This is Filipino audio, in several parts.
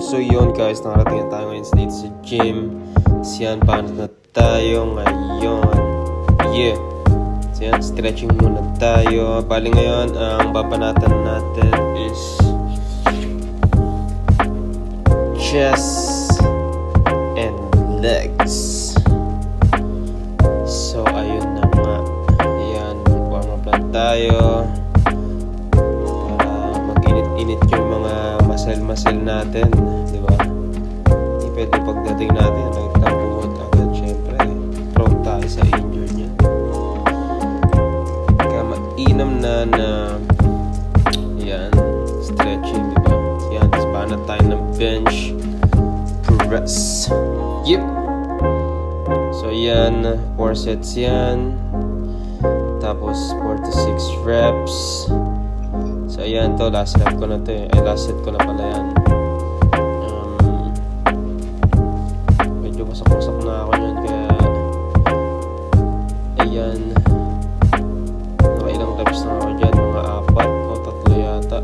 So yun guys, nakarating na tayo ngayon dito sa gym. Siyan, paano na tayo ngayon? Yeah. Siyan, stretching muna tayo. Bali ngayon, ang babanatan natin is chest and legs. So ayun na nga. Ayan, warm up lang tayo para mag-init-init yung mga muscle natin, di ba? Hindi pwede pagdating natin nagtabuhat agad, syempre prone tayo sa injury niya. Kaya mainam na yan, stretching, di ba? Yan, tapos paano tayo ng bench press. Yep. So yan, 4 sets yan, tapos 4 to 6 reps. So ayan to, last rep ko na to eh. Ay, last set ko na pala yan. Medyo wasak-wasak na ako yan, kaya ayan, nakailang reps na ako dyan, mga 4 o 3 yata.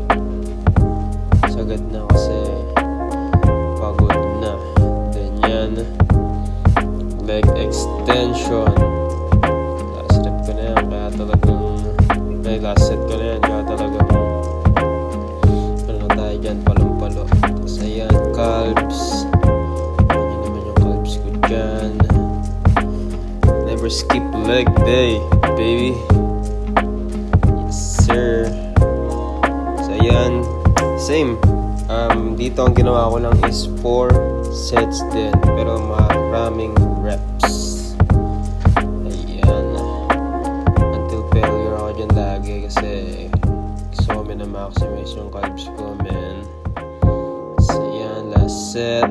Sagad na kasi pagod na. Then yan, leg extension, last rep ko na yan, kaya talagang last set ko na yan, kaya talagang dyan, palong-palo. Tapos ayan, calves. Ayan naman yung calves ko dyan. Never skip leg day, baby. Yes sir. So ayan, same. Dito ang ginawa ko lang is 4 sets din, pero maraming reps. Ayan, until failure ako dyan lagi kasi gusto ko na-maximize yung calves ko, man. So yan, last set.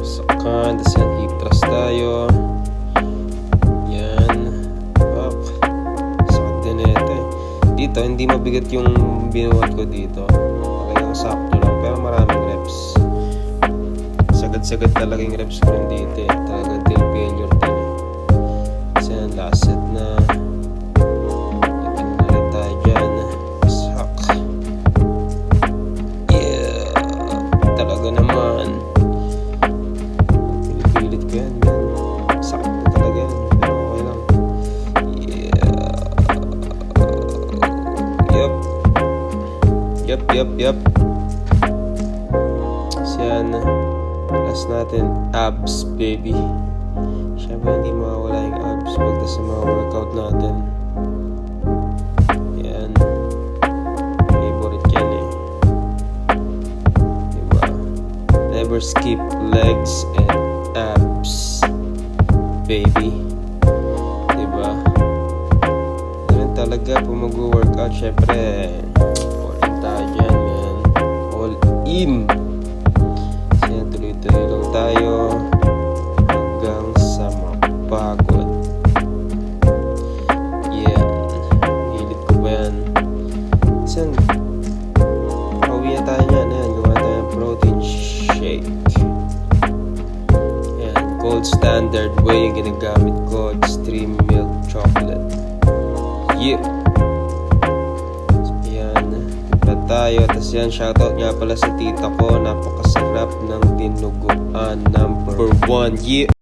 Sakan, tas yan, hip thrust tayo. Yan. Up. Sakit din ito eh. Dito, hindi mabigat yung binuhat ko dito. Talagang sakto lang, pero maraming reps. Sagad-sagad talaga yung reps ko rin dito eh. Talagang till failure din eh. So yan, last set na. Talaga naman pinipilit ko yan, man. Sakit na talaga yan, pero okay lang. Yup. So yan, last natin, abs, baby. Siyempre hindi mawawala yung abs pag sa mga workout natin. Yan, favorite yan eh. Never skip legs and abs, baby. Diba? Ganun talaga kung mag-workout. Syempre all in tayo dyan, man. All in. Kasi tuloy-tuloy lang tayo hanggang sa mapagod. Yeah, hilit ko ba yan? Kasi pauwi na tayo yan. Ayan, gawa tayo ng protein shake. Yan, gold standard way yung ginagamit ko, extreme milk chocolate. Yeah. So, yan, pipla tayo. Tapos yan, shoutout nga pala sa tita ko, napakasarap ng dinuguan number 1. Yeah.